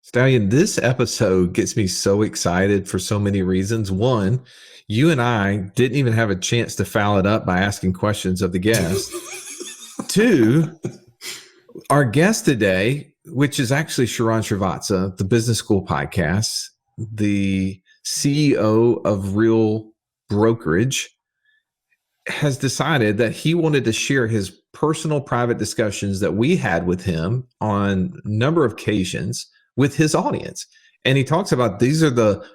Stallion, this episode gets me so excited for so many reasons. One, you and I didn't even have a chance to foul it up by asking questions of the guest. Two, our guest today, which is actually Sharran Srivatsaa, the Business School podcast, the CEO of Real Brokerage, has decided that he wanted to share his personal private discussions that we had with him on a number of occasions with his audience. And he talks about these are the,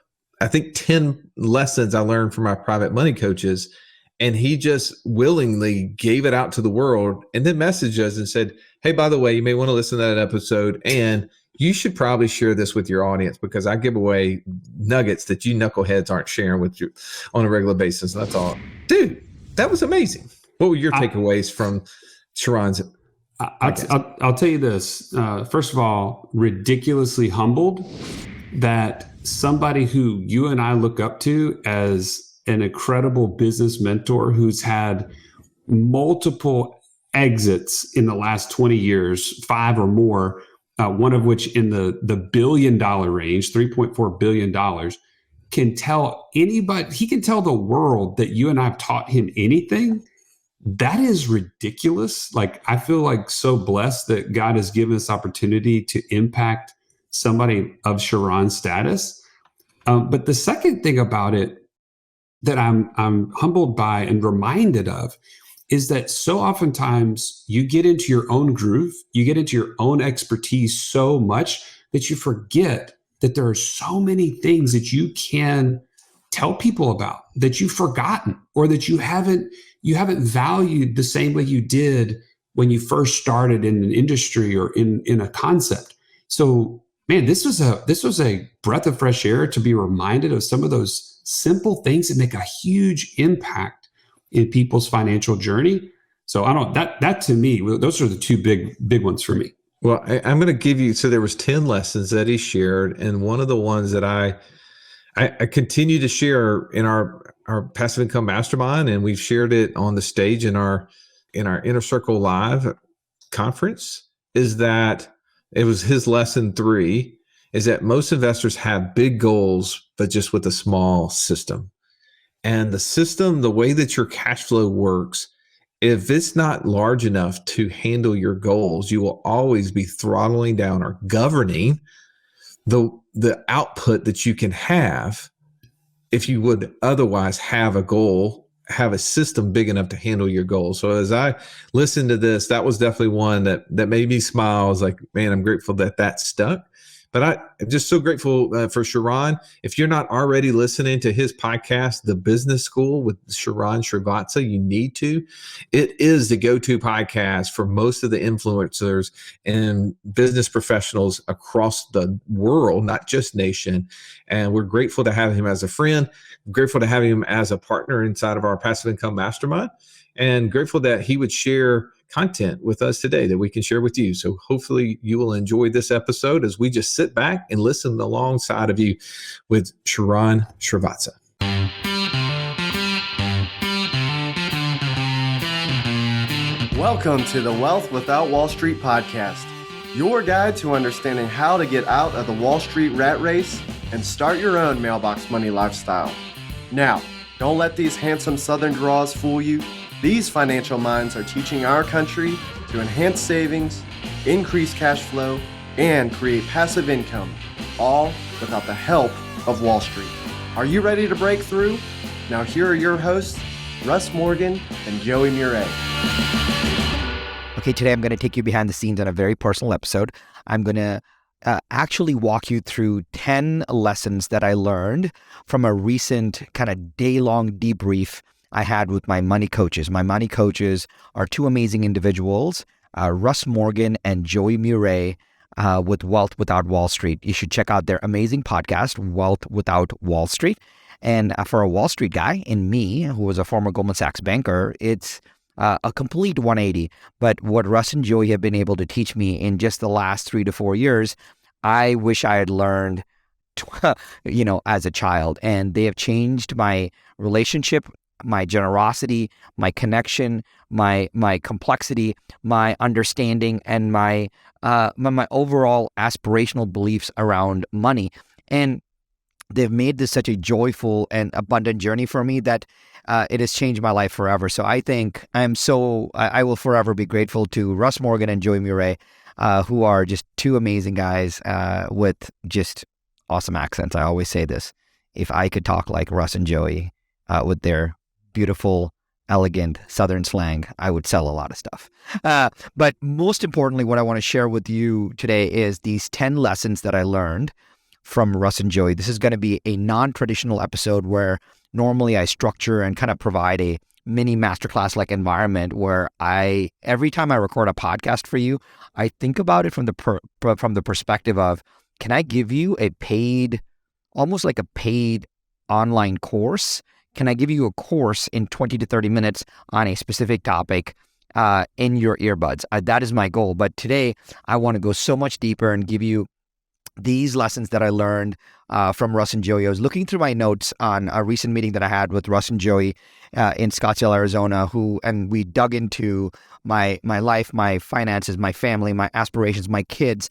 I think, 10 lessons I learned from my private money coaches. And he just willingly gave it out to the world and then messaged us and said, hey, by the way, you may want to listen to that episode. And you should probably share this with your audience because I give away nuggets that you knuckleheads aren't sharing with you on a regular basis. And that's all. Dude, that was amazing. What were your takeaways from Sharran's? I'll tell you this. First of all, ridiculously humbled that somebody who you and I look up to as an incredible business mentor who's had multiple exits in the last 20 years, 5 or more, one of which in the billion-dollar range, $3.4 billion, can tell anybody, he can tell the world that you and I have taught him anything. That is ridiculous. Like, I feel like so blessed that God has given us opportunity to impact somebody of Sharran's status. But the second thing about it that I'm humbled by and reminded of is that so oftentimes you get into your own groove, you get into your own expertise so much that you forget that there are so many things that you can tell people about that you've forgotten or that you haven't valued the same way you did when you first started in an industry or in a concept. So, man, this was a breath of fresh air to be reminded of some of those simple things that make a huge impact in people's financial journey. So that to me, those are the two big ones for me. Well, I'm going to give you, so there was 10 lessons that he shared. And one of the ones that I continue to share in our passive income mastermind, and we've shared it on the stage in our Inner Circle Live conference, is that it was his lesson 3, is that most investors have big goals, but just with a small system. And the system, the way that your cash flow works, if it's not large enough to handle your goals, you will always be throttling down or governing the output that you can have if you would otherwise have a goal, have a system big enough to handle your goals. So as I listened to this, that was definitely one that made me smile. I was like, man, I'm grateful that stuck. But I'm just so grateful for Sharran. If you're not already listening to his podcast, The Business School with Sharran Srivatsaa, you need to. It is the go-to podcast for most of the influencers and business professionals across the world, not just nation. And we're grateful to have him as a friend, grateful to have him as a partner inside of our Passive Income Mastermind, and grateful that he would share content with us today that we can share with you. So hopefully you will enjoy this episode as we just sit back and listen alongside of you with Sharran Srivatsaa. Welcome to the Wealth Without Wall Street podcast, your guide to understanding how to get out of the Wall Street rat race and start your own mailbox money lifestyle. Now, don't let these handsome Southern draws fool you. These financial minds are teaching our country to enhance savings, increase cash flow, and create passive income, all without the help of Wall Street. Are you ready to break through? Now here are your hosts, Russ Morgan and Joey Murray. Okay, today I'm going to take you behind the scenes on a very personal episode. I'm going to actually walk you through 10 lessons that I learned from a recent kind of day-long debrief I had with my money coaches. My money coaches are 2 amazing individuals, Russ Morgan and Joey Murray with Wealth Without Wall Street. You should check out their amazing podcast, Wealth Without Wall Street. And for a Wall Street guy in me, who was a former Goldman Sachs banker, it's a complete 180. But what Russ and Joey have been able to teach me in just the last 3 to 4 years, I wish I had learned as a child. And they have changed my relationship my generosity, my connection, my complexity, my understanding, and my overall aspirational beliefs around money. And they've made this such a joyful and abundant journey for me that it has changed my life forever. So I think I will forever be grateful to Russ Morgan and Joey Murray, who are just two amazing guys with just awesome accents. I always say this: if I could talk like Russ and Joey with their beautiful, elegant Southern slang, I would sell a lot of stuff. But most importantly, what I want to share with you today is these 10 lessons that I learned from Russ and Joey. This is going to be a non-traditional episode where normally I structure and kind of provide a mini masterclass-like environment where every time I record a podcast for you, I think about it from the perspective of, can I give you a paid, almost like a paid online course? Can I give you a course in 20 to 30 minutes on a specific topic in your earbuds? That is my goal. But today, I want to go so much deeper and give you these lessons that I learned from Russ and Joey. I was looking through my notes on a recent meeting that I had with Russ and Joey in Scottsdale, Arizona, and we dug into my life, my finances, my family, my aspirations, my kids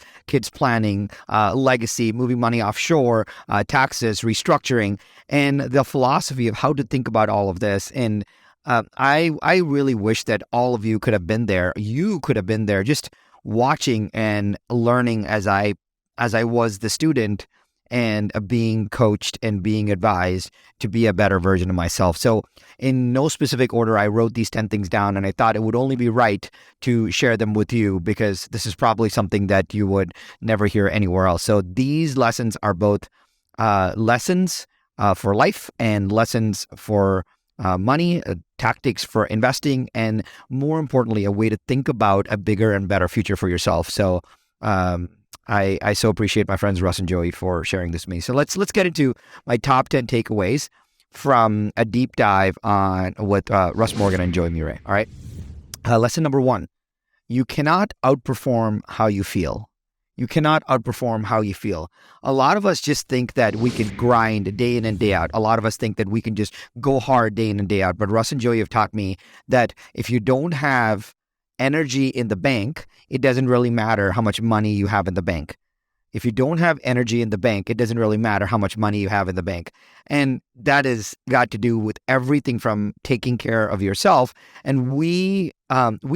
planning, legacy, moving money offshore, taxes, restructuring, and the philosophy of how to think about all of this. And I really wish that all of you could have been there. You could have been there just watching and learning as I was the student and being coached and being advised to be a better version of myself. So in no specific order, I wrote these 10 things down, and I thought it would only be right to share them with you because this is probably something that you would never hear anywhere else. So these lessons are both lessons for life and lessons for money, tactics for investing, and more importantly, a way to think about a bigger and better future for yourself. So I so appreciate my friends Russ and Joey for sharing this with me. So let's get into my top 10 takeaways from a deep dive with Russ Morgan and Joey Murray. All right. Lesson number 1: you cannot outperform how you feel. You cannot outperform how you feel. A lot of us just think that we can grind day in and day out. A lot of us think that we can just go hard day in and day out. But Russ and Joey have taught me that if you don't have energy in the bank, it doesn't really matter how much money you have in the bank. If you don't have energy in the bank, it doesn't really matter how much money you have in the bank. And that has got to do with everything from taking care of yourself. And we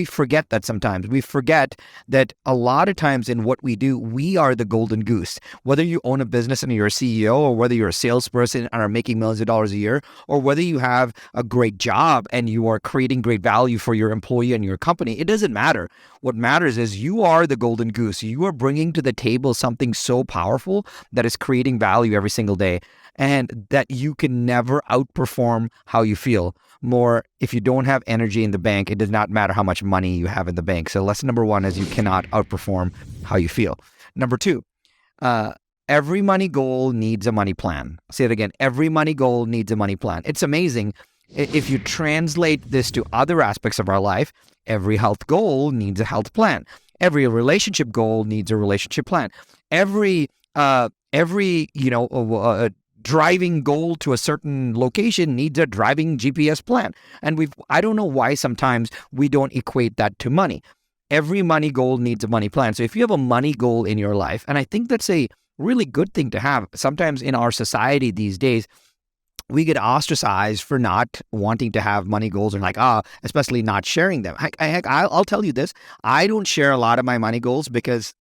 forget that sometimes. We forget that a lot of times in what we do, we are the golden goose. Whether you own a business and you're a CEO, or whether you're a salesperson and are making millions of dollars a year, or whether you have a great job and you are creating great value for your employee and your company, it doesn't matter. What matters is you are the golden goose. You are bringing to the table something so powerful that is creating value every single day, and that you can never outperform how you feel. More, if you don't have energy in the bank, it does not matter how much money you have in the bank. So lesson number 1 is you cannot outperform how you feel. Number 2, every money goal needs a money plan. I'll say it again. Every money goal needs a money plan. It's amazing. If you translate this to other aspects of our life, every health goal needs a health plan. Every relationship goal needs a relationship plan. Every driving goal to a certain location needs a driving GPS plan. And I don't know why sometimes we don't equate that to money. Every money goal needs a money plan. So if you have a money goal in your life, and I think that's a really good thing to have. Sometimes in our society these days, we get ostracized for not wanting to have money goals, and especially not sharing them. I'll tell you this. I don't share a lot of my money goals because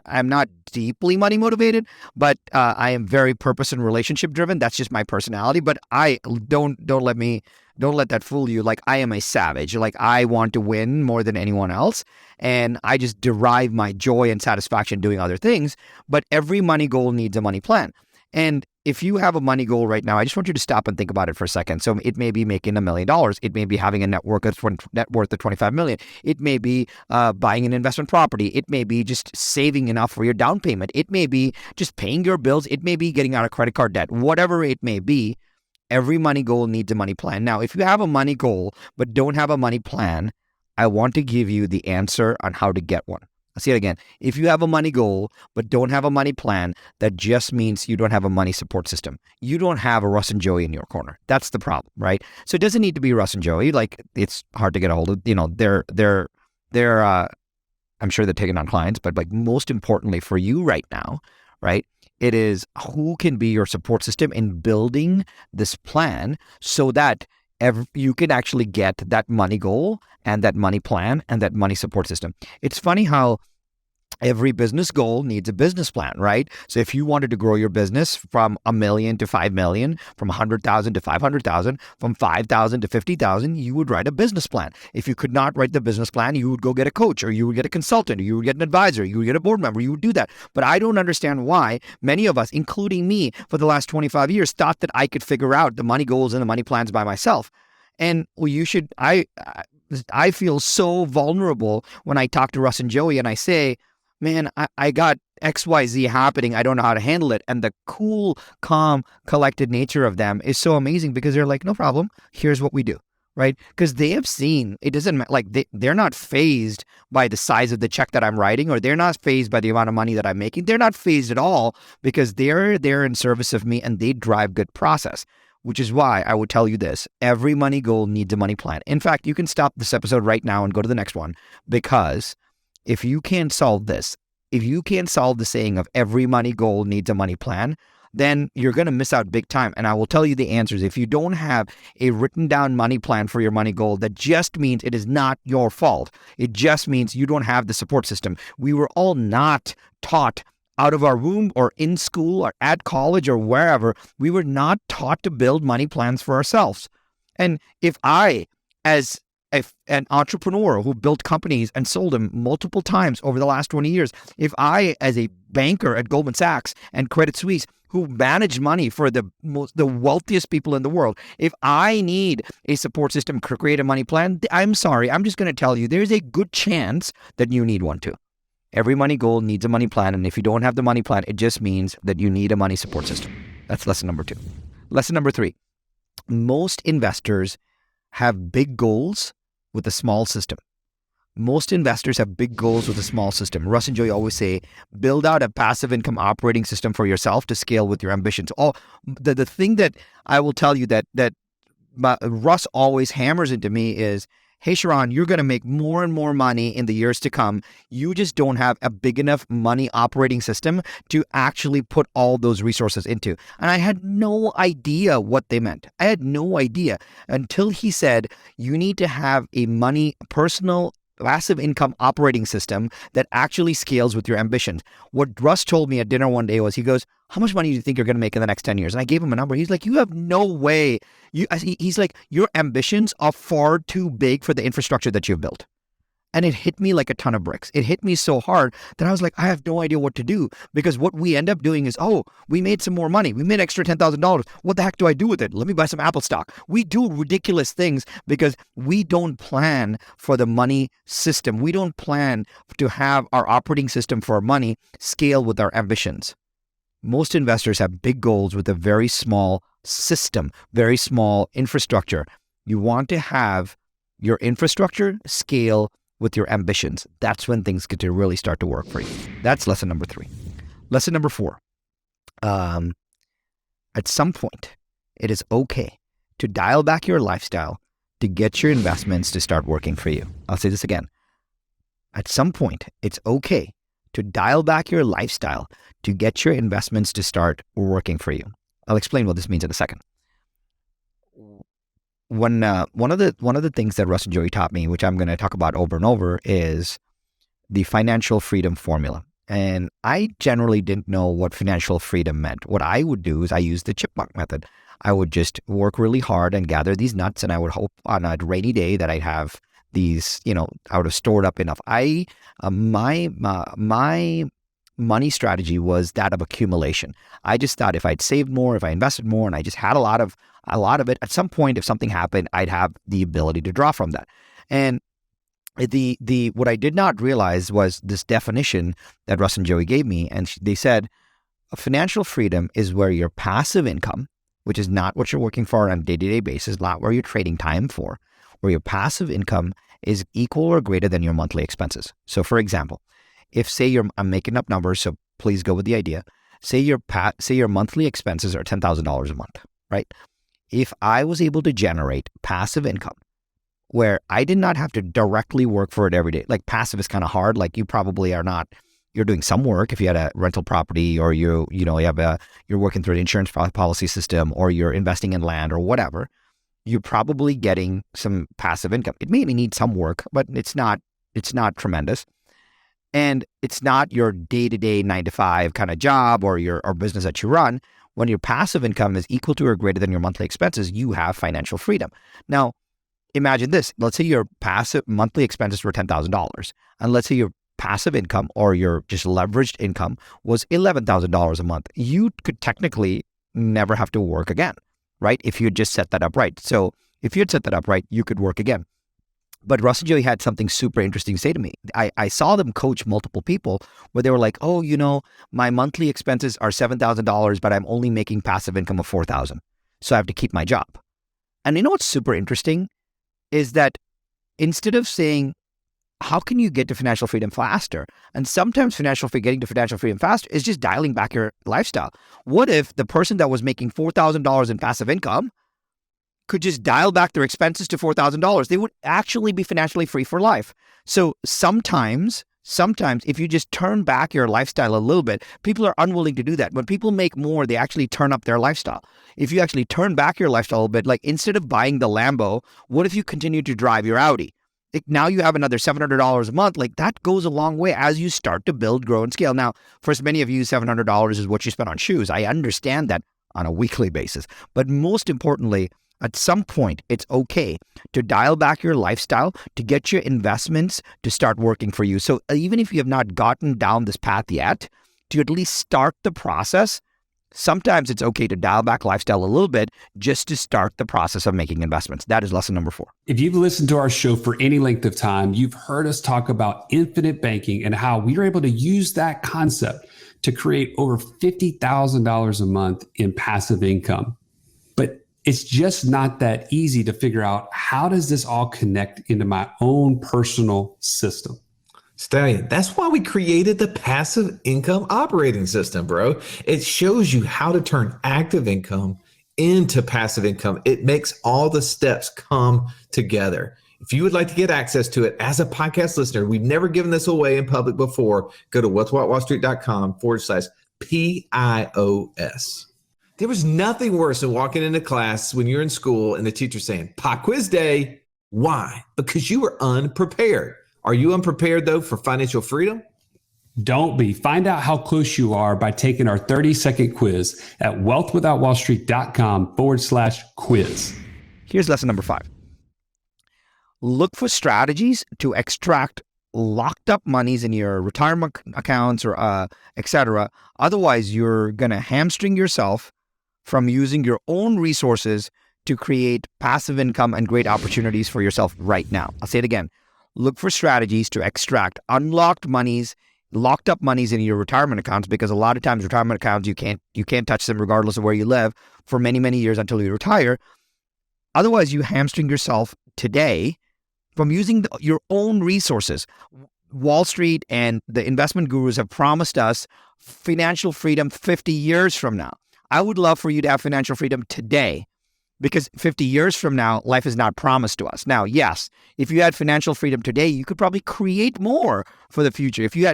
I'm not deeply money motivated, but I am very purpose and relationship driven. That's just my personality. But I don't let that fool you. Like, I am a savage. Like, I want to win more than anyone else, and I just derive my joy and satisfaction doing other things. But every money goal needs a money plan. And if you have a money goal right now, I just want you to stop and think about it for a second. So it may be making $1 million. It may be having a net worth of $25 million. It may be buying an investment property. It may be just saving enough for your down payment. It may be just paying your bills. It may be getting out of credit card debt. Whatever it may be, every money goal needs a money plan. Now, if you have a money goal but don't have a money plan, I want to give you the answer on how to get one. I'll say it again. If you have a money goal but don't have a money plan, that just means you don't have a money support system. You don't have a Russ and Joey in your corner. That's the problem, right? So it doesn't need to be Russ and Joey. Like, it's hard to get a hold of. They're I'm sure they're taking on clients, but like most importantly for you right now, right? It is who can be your support system in building this plan so that you can actually get that money goal and that money plan and that money support system. It's funny how every business goal needs a business plan, right? So if you wanted to grow your business from $1 million to 5 million, from 100,000 to 500,000, from 5,000 to 50,000, you would write a business plan. If you could not write the business plan, you would go get a coach, or you would get a consultant, or you would get an advisor, you would get a board member, you would do that. But I don't understand why many of us, including me for the last 25 years, thought that I could figure out the money goals and the money plans by myself. And I feel so vulnerable when I talk to Russ and Joey and I say, man, I got XYZ happening. I don't know how to handle it. And the cool, calm, collected nature of them is so amazing because they're like, no problem. Here's what we do, right? Because they have seen, it doesn't matter, like they're not fazed by the size of the check that I'm writing, or they're not fazed by the amount of money that I'm making. They're not fazed at all because they're there in service of me and they drive good process. Which is why I would tell you this: every money goal needs a money plan. In fact, you can stop this episode right now and go to the next one, because if you can't solve this, if you can't solve the saying of every money goal needs a money plan, then you're going to miss out big time. And I will tell you the answers. If you don't have a written down money plan for your money goal, that just means it is not your fault. It just means you don't have the support system. We were all not taught out of our womb or in school or at college or wherever, we were not taught to build money plans for ourselves. And if I, as an entrepreneur who built companies and sold them multiple times over the last 20 years, if I, as a banker at Goldman Sachs and Credit Suisse, who manage money for the wealthiest people in the world, if I need a support system to create a money plan, I'm sorry, I'm just going to tell you, there's a good chance that you need one too. Every money goal needs a money plan, and if you don't have the money plan, it just means that you need a money support system. That's lesson number 2. Lesson number 3, most investors have big goals with a small system. Most investors have big goals with a small system. Russ and Joey always say, build out a passive income operating system for yourself to scale with your ambitions. The thing that I will tell you that Russ always hammers into me is, hey, Sharran, you're going to make more and more money in the years to come. You just don't have a big enough money operating system to actually put all those resources into. And I had no idea what they meant. I had no idea until he said, you need to have a personal passive income operating system that actually scales with your ambitions. What Russ told me at dinner one day was, he goes, how much money do you think you're going to make in the next 10 years? And I gave him a number. He's like, you have no way. He's like, your ambitions are far too big for the infrastructure that you've built. And it hit me like a ton of bricks. It hit me so hard that I was like, I have no idea what to do, because what we end up doing is, we made some more money. We made extra $10,000. What the heck do I do with it? Let me buy some Apple stock. We do ridiculous things because we don't plan for the money system. We don't plan to have our operating system for our money scale with our ambitions. Most investors have big goals with a very small system, very small infrastructure. You want to have your infrastructure scale with your ambitions. That's when things get to really start to work for you. That's lesson number 3. Lesson number 4. At some point, it is okay to dial back your lifestyle to get your investments to start working for you. I'll say this again. At some point, it's okay to dial back your lifestyle to get your investments to start working for you. I'll explain what this means in a second. One of the things that Russ and Joey taught me, which I'm going to talk about over and over, is the financial freedom formula. And I generally didn't know what financial freedom meant. What I would do is I used the chipmunk method. I would just work really hard and gather these nuts, and I would hope on a rainy day that I'd have these, I would have stored up enough. My money strategy was that of accumulation. I just thought if I'd saved more, if I invested more, and I just had a lot of it, at some point, if something happened, I'd have the ability to draw from that. And what I did not realize was this definition that Russ and Joey gave me. And they said, financial freedom is where your passive income, which is not what you're working for on a day-to-day basis, not where you're trading time for, where your passive income is equal or greater than your monthly expenses. So for example, if say I'm making up numbers, so please go with the idea. Say your monthly expenses are $10,000 a month, right? If I was able to generate passive income where I did not have to directly work for it every day, like passive is kind of hard. Like you probably are not, you're doing some work if you had a rental property, or you're working through an insurance policy system, or you're investing in land or whatever. You're probably getting some passive income. It may need some work, but it's not tremendous. And it's not your day-to-day 9-to-5 kind of job or business that you run. When your passive income is equal to or greater than your monthly expenses, you have financial freedom. Now, imagine this. Let's say your passive monthly expenses were $10,000. And let's say your passive income or your just leveraged income was $11,000 a month. You could technically never have to work again, right? If you just set that up right. So if you had set that up right, you could work again. But Russ and Joey had something super interesting to say to me. I saw them coach multiple people where they were like, oh, my monthly expenses are $7,000, but I'm only making passive income of $4,000. So I have to keep my job. And what's super interesting is that instead of saying, how can you get to financial freedom faster? And sometimes getting to financial freedom faster is just dialing back your lifestyle. What if the person that was making $4,000 in passive income could just dial back their expenses to $4,000? They would actually be financially free for life. So sometimes if you just turn back your lifestyle a little bit, people are unwilling to do that. When people make more, they actually turn up their lifestyle. If you actually turn back your lifestyle a little bit, like instead of buying the Lambo, what if you continue to drive your Audi? Now you have another $700 a month. Like that goes a long way as you start to build, grow, and scale. Now, for many of you, $700 is what you spend on shoes. I understand that on a weekly basis. But most importantly, at some point, it's okay to dial back your lifestyle, to get your investments to start working for you. So even if you have not gotten down this path yet, to at least start the process, sometimes it's okay to dial back lifestyle a little bit just to start the process of making investments. That is lesson number 4. If you've listened to our show for any length of time, you've heard us talk about infinite banking and how we were able to use that concept to create over $50,000 a month in passive income. But it's just not that easy to figure out, how does this all connect into my own personal system? Stallion, that's why we created the passive income operating system, bro. It shows you how to turn active income into passive income. It makes all the steps come together. If you would like to get access to it as a podcast listener, we've never given this away in public before. Go to what'swhatwallstreet.com/PIOS. There was nothing worse than walking into class when you're in school and the teacher saying, pop quiz day. Why? Because you were unprepared. Are you unprepared, though, for financial freedom? Don't be. Find out how close you are by taking our 30-second quiz at wealthwithoutwallstreet.com/quiz. Here's lesson number 5. Look for strategies to extract locked up monies in your retirement accounts or etc. Otherwise, you're going to hamstring yourself from using your own resources to create passive income and great opportunities for yourself right now. I'll say it again. Look for strategies to extract locked up monies in your retirement accounts, because a lot of times retirement accounts, you can't touch them regardless of where you live for many, many years until you retire. Otherwise, you hamstring yourself today from using your own resources. Wall Street and the investment gurus have promised us financial freedom 50 years from now. I would love for you to have financial freedom today, because 50 years from now, life is not promised to us. Now, yes, if you had financial freedom today, you could probably create more for the future. If you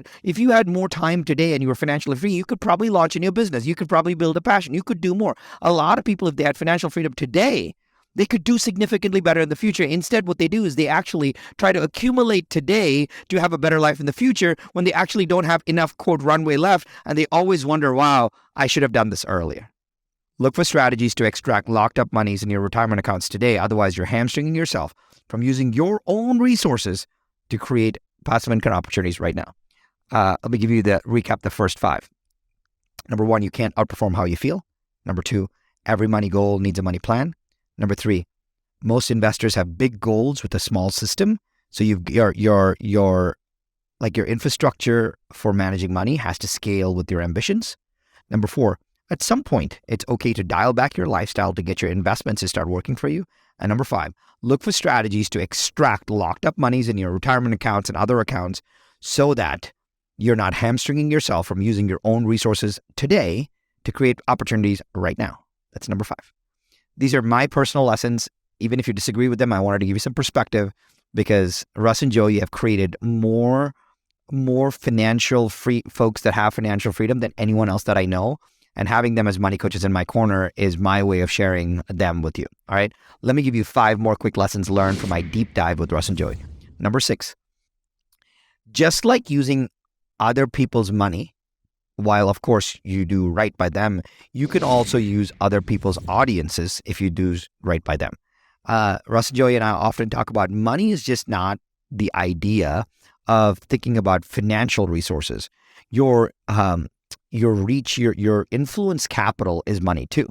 had more time today and you were financially free, you could probably launch a new business. You could probably build a passion. You could do more. A lot of people, if they had financial freedom today, they could do significantly better in the future. Instead, what they do is they actually try to accumulate today to have a better life in the future when they actually don't have enough, quote, runway left. And they always wonder, wow, I should have done this earlier. Look for strategies to extract locked up monies in your retirement accounts today. Otherwise, you're hamstringing yourself from using your own resources to create passive income opportunities right now. Let me recap the first 5. Number 1, you can't outperform how you feel. Number 2, every money goal needs a money plan. Number 3, most investors have big goals with a small system. So your infrastructure for managing money has to scale with your ambitions. Number 4, at some point, it's okay to dial back your lifestyle to get your investments to start working for you. And number 5, look for strategies to extract locked up monies in your retirement accounts and other accounts so that You're not hamstringing yourself from using your own resources today to create opportunities right now. That's number 5. These are my personal lessons. Even if you disagree with them, I wanted to give you some perspective because Russ and Joey have created more financial free folks that have financial freedom than anyone else that I know. And having them as money coaches in my corner is my way of sharing them with you. All right. Let me give you 5 more quick lessons learned from my deep dive with Russ and Joey. Number 6, just like using other people's money, while of course you do right by them, you can also use other people's audiences if you do right by them. Russ and Joey and I often talk about money is just not the idea of thinking about financial resources. Your reach, your influence capital is money too.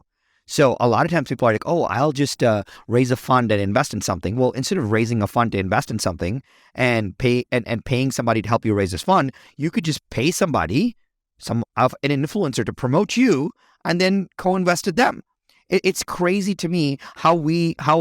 So a lot of times people are like, oh, I'll just raise a fund and invest in something. Well, instead of raising a fund to invest in something and paying somebody to help you raise this fund, you could just pay somebody, an influencer to promote you and then co-invest with them. It's crazy to me how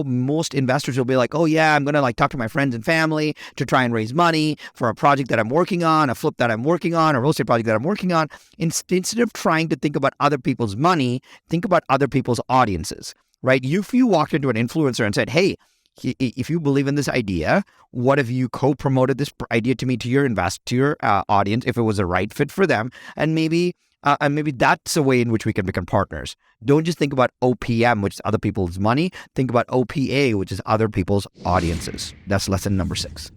most investors will be like, oh yeah, I'm going to talk to my friends and family to try and raise money for a project that I'm working on, a flip that I'm working on, a real estate project that I'm working on. Instead of trying to think about other people's money, think about other people's audiences, right? If you walked into an influencer and said, hey, if you believe in this idea, what if you co-promoted this idea to me, to your audience, if it was a right fit for them, and maybe that's a way in which we can become partners. Don't just think about OPM, which is other people's money. Think about OPA, which is other people's audiences. That's lesson number 6.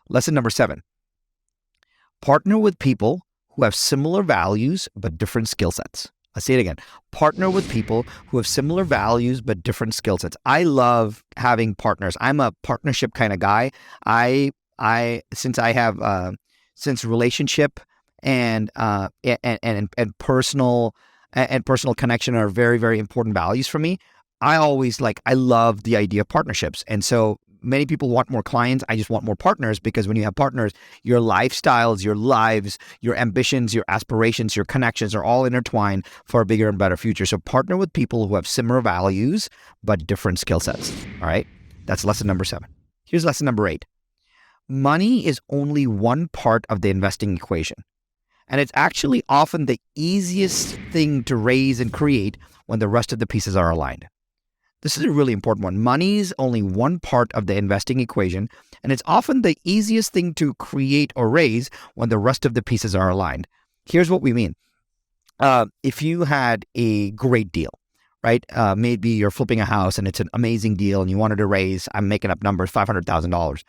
Lesson number 7, partner with people who have similar values but different skill sets. I'll say it again. Partner with people who have similar values but different skill sets. I love having partners. I'm a partnership kind of guy. Since relationship and personal connection are very, very important values for me. I love the idea of partnerships. And so many people want more clients. I just want more partners, because when you have partners, your lifestyles, your lives, your ambitions, your aspirations, your connections are all intertwined for a bigger and better future. So partner with people who have similar values, but different skill sets. All right. That's lesson number 7. Here's lesson number 8. Money is only one part of the investing equation. And it's actually often the easiest thing to raise and create when the rest of the pieces are aligned. This is a really important one. Money is only one part of the investing equation, and it's often the easiest thing to create or raise when the rest of the pieces are aligned. Here's what we mean. If you had a great deal, right? Maybe you're flipping a house and it's an amazing deal and you wanted to raise, I'm making up numbers, $500,000.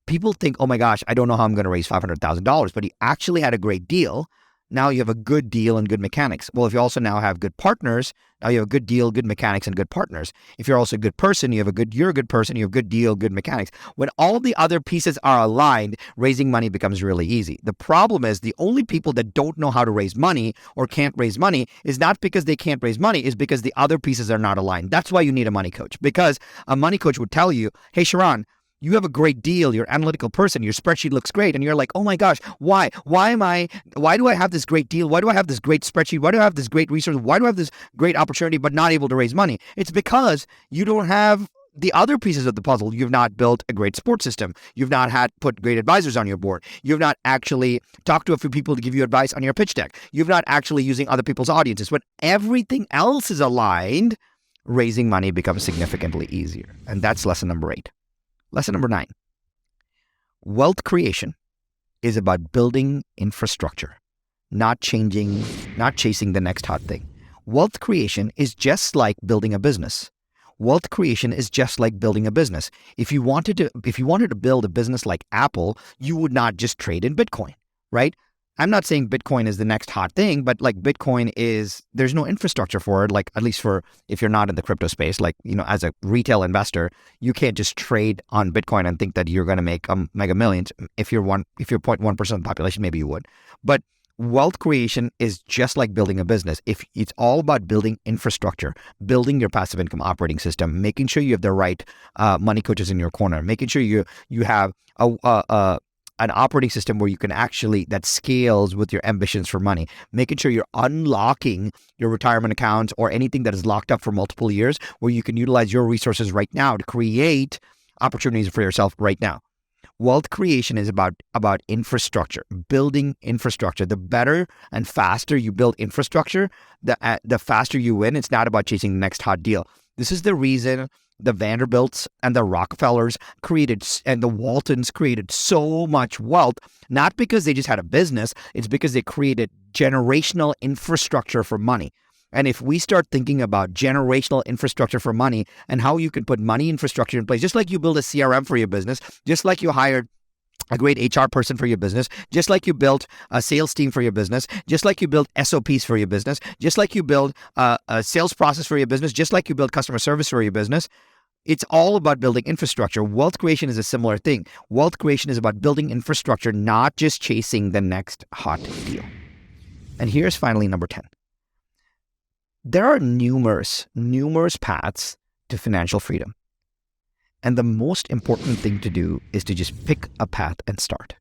People think, oh my gosh, I don't know how I'm going to raise $500,000, but you actually had a great deal. Now you have a good deal and good mechanics. Well, if you also now have good partners, now you have a good deal, good mechanics, and good partners. If you're also a good person, you're a good person, you have good deal, good mechanics. When all the other pieces are aligned, raising money becomes really easy. The problem is the only people that don't know how to raise money or can't raise money is not because they can't raise money, is because the other pieces are not aligned. That's why you need a money coach, because a money coach would tell you, hey, Sharran, you have a great deal, you're an analytical person, your spreadsheet looks great, and you're like, oh my gosh, why do I have this great deal? Why do I have this great spreadsheet? Why do I have this great resource? Why do I have this great opportunity but not able to raise money? It's because you don't have the other pieces of the puzzle. You've not built a great support system. You've not put great advisors on your board. You've not actually talked to a few people to give you advice on your pitch deck. You've not actually using other people's audiences. When everything else is aligned, raising money becomes significantly easier. And that's lesson number 8. Lesson number 9, wealth creation is about building infrastructure, not chasing the next hot thing. Wealth creation is just like building a business. Wealth creation is just like building a business. If you wanted to build a business like Apple, you would not just trade in Bitcoin, right? I'm not saying Bitcoin is the next hot thing, but like Bitcoin there's no infrastructure for it. Like, at least if you're not in the crypto space, like, as a retail investor, you can't just trade on Bitcoin and think that you're going to make mega millions. If you're 0.1% of the population, maybe you would. But wealth creation is just like building a business. If it's all about building infrastructure, building your passive income operating system, making sure you have the right money coaches in your corner, making sure you have an operating system where you can that scales with your ambitions for money, making sure you're unlocking your retirement accounts or anything that is locked up for multiple years, where you can utilize your resources right now to create opportunities for yourself right now. Wealth creation is about infrastructure, building infrastructure. The better and faster you build infrastructure, the faster you win. It's not about chasing the next hot deal. This is the reason the Vanderbilts and the Rockefellers and the Waltons created so much wealth, not because they just had a business, it's because they created generational infrastructure for money. And if we start thinking about generational infrastructure for money and how you can put money infrastructure in place, just like you build a CRM for your business, just like you hired a great HR person for your business, just like you built a sales team for your business, just like you built SOPs for your business, just like you build a sales process for your business, just like you build customer service for your business. It's all about building infrastructure. Wealth creation is a similar thing. Wealth creation is about building infrastructure, not just chasing the next hot deal. And here's finally number 10. There are numerous paths to financial freedom. And the most important thing to do is to just pick a path and start.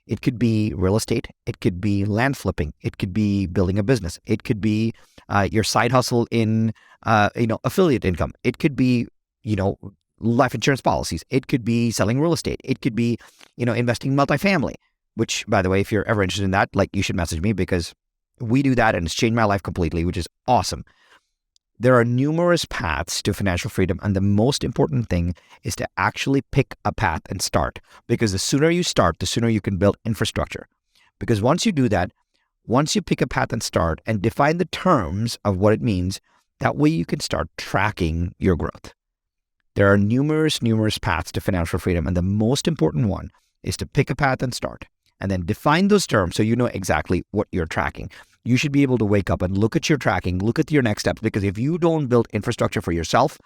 It could be real estate. It could be land flipping. It could be building a business. It could be your side hustle in affiliate income. It could be life insurance policies. It could be selling real estate. It could be investing in multifamily. Which, by the way, if you're ever interested in that, you should message me, because we do that and it's changed my life completely, which is awesome. There are numerous paths to financial freedom, and the most important thing is to actually pick a path and start, because the sooner you start, the sooner you can build infrastructure. Because once you do that, once you pick a path and start and define the terms of what it means, that way you can start tracking your growth. There are numerous paths to financial freedom, and the most important one is to pick a path and start, and then define those terms so you know exactly what you're tracking. You should be able to wake up and look at your tracking, look at your next steps, because if you don't build infrastructure for yourself,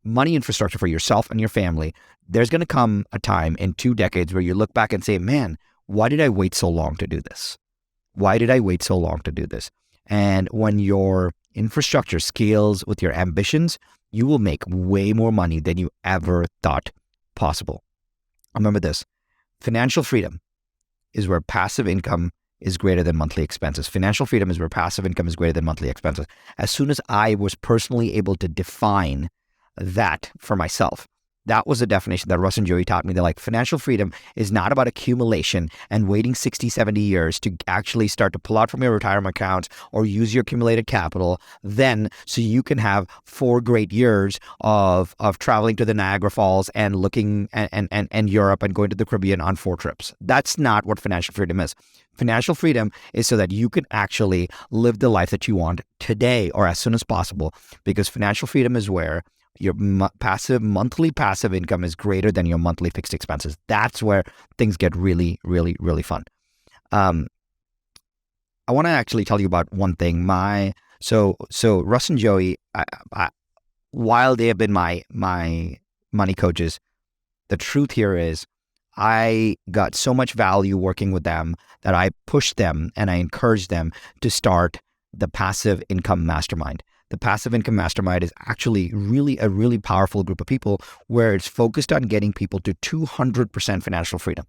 money infrastructure for yourself and your family, there's going to come a time in 2 decades where you look back and say, man, why did I wait so long to do this? Why did I wait so long to do this? And when your infrastructure scales with your ambitions, you will make way more money than you ever thought possible. Remember this, financial freedom is where passive income is greater than monthly expenses. Financial freedom is where passive income is greater than monthly expenses. As soon as I was personally able to define that for myself, that was a definition that Russ and Joey taught me. They're like, financial freedom is not about accumulation and waiting 60, 70 years to actually start to pull out from your retirement accounts or use your accumulated capital then so you can have 4 great years of traveling to the Niagara Falls and looking and Europe and going to the Caribbean on 4 trips. That's not what financial freedom is. Financial freedom is so that you can actually live the life that you want today or as soon as possible, because financial freedom is where your monthly passive income is greater than your monthly fixed expenses. That's where things get really, really, really fun. I want to actually tell you about one thing. So Russ and Joey, while they have been my money coaches, the truth here is I got so much value working with them that I pushed them and I encouraged them to start the Passive Income Mastermind. The Passive Income Mastermind is actually a really powerful group of people where it's focused on getting people to 200% financial freedom,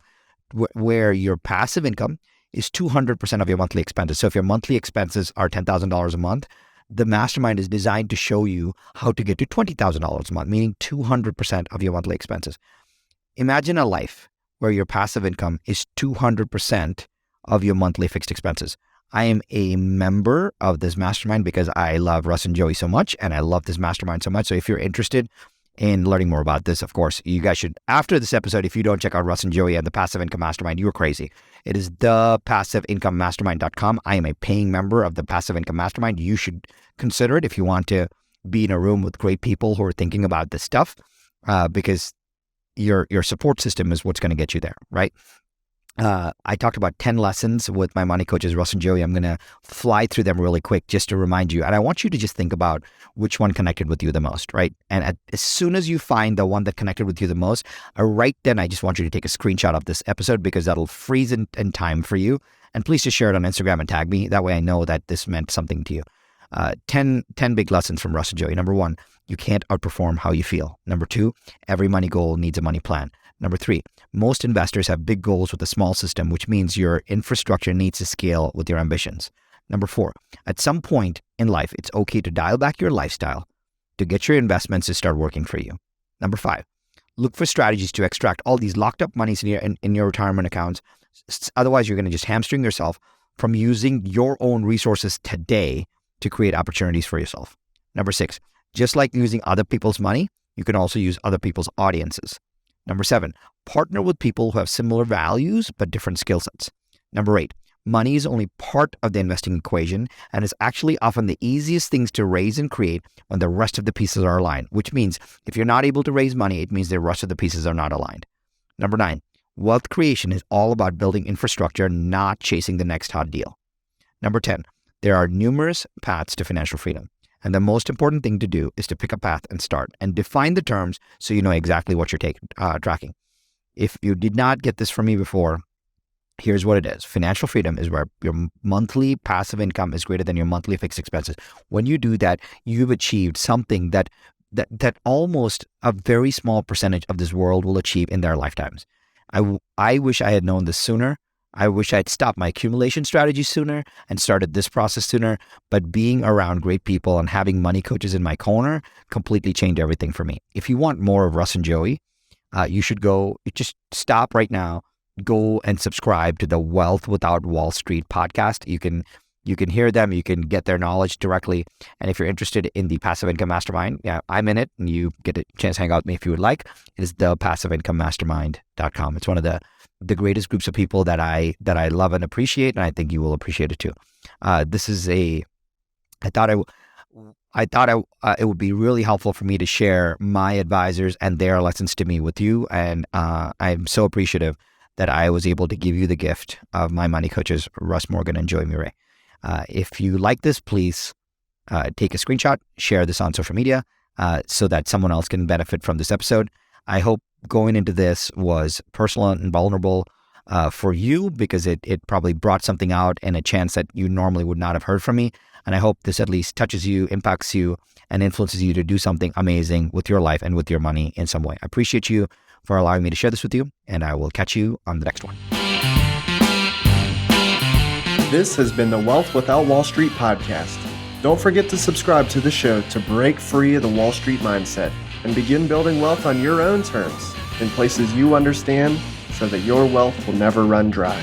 where your passive income is 200% of your monthly expenses. So if your monthly expenses are $10,000 a month, the mastermind is designed to show you how to get to $20,000 a month, meaning 200% of your monthly expenses. Imagine a life where your passive income is 200% of your monthly fixed expenses. I am a member of this mastermind because I love Russ and Joey so much, and I love this mastermind so much. So if you're interested in learning more about this, of course, you guys should, after this episode, if you don't check out Russ and Joey and the Passive Income Mastermind, you are crazy. It is thepassiveincomemastermind.com. I am a paying member of the Passive Income Mastermind. You should consider it if you want to be in a room with great people who are thinking about this stuff, because your support system is what's going to get you there, right? I talked about 10 lessons with my money coaches, Russ and Joey. I'm going to fly through them really quick just to remind you. And I want you to just think about which one connected with you the most, right? And as soon as you find the one that connected with you the most, right then I just want you to take a screenshot of this episode, because that'll freeze in time for you. And please just share it on Instagram and tag me. That way I know that this meant something to you. 10 big lessons from Russ and Joey. Number 1, you can't outperform how you feel. Number 2, every money goal needs a money plan. Number 3, most investors have big goals with a small system, which means your infrastructure needs to scale with your ambitions. Number 4, at some point in life, it's okay to dial back your lifestyle to get your investments to start working for you. Number 5, look for strategies to extract all these locked up monies in your retirement accounts. Otherwise, you're going to just hamstring yourself from using your own resources today to create opportunities for yourself. Number 6, just like using other people's money, you can also use other people's audiences. Number 7, partner with people who have similar values but different skill sets. Number 8, money is only part of the investing equation and is actually often the easiest things to raise and create when the rest of the pieces are aligned, which means if you're not able to raise money, it means the rest of the pieces are not aligned. Number 9, wealth creation is all about building infrastructure, not chasing the next hot deal. Number 10, there are numerous paths to financial freedom. And the most important thing to do is to pick a path and start and define the terms so you know exactly what you're tracking. If you did not get this from me before, here's what it is. Financial freedom is where your monthly passive income is greater than your monthly fixed expenses. When you do that, you've achieved something that almost a very small percentage of this world will achieve in their lifetimes. I wish I had known this sooner. I wish I'd stopped my accumulation strategy sooner and started this process sooner, but being around great people and having money coaches in my corner completely changed everything for me. If you want more of Russ and Joey, you should just stop right now, go and subscribe to the Wealth Without Wall Street podcast. You can hear them, you can get their knowledge directly. And if you're interested in the Passive Income Mastermind, I'm in it and you get a chance to hang out with me if you would like. It is thepassiveincomemastermind.com. It's one of the greatest groups of people that I love and appreciate, and I think you will appreciate it too. I thought it would be really helpful for me to share my advisors and their lessons to me with you, and I'm so appreciative that I was able to give you the gift of my money coaches, Russ Morgan and Joey Murray. If you like this, please take a screenshot, share this on social media so that someone else can benefit from this episode. I hope going into this was personal and vulnerable for you because it probably brought something out and a chance that you normally would not have heard from me. And I hope this at least touches you, impacts you, and influences you to do something amazing with your life and with your money in some way. I appreciate you for allowing me to share this with you, and I will catch you on the next one. This has been the Wealth Without Wall Street podcast. Don't forget to subscribe to the show to break free of the Wall Street mindset and begin building wealth on your own terms in places you understand so that your wealth will never run dry.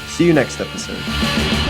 See you next episode.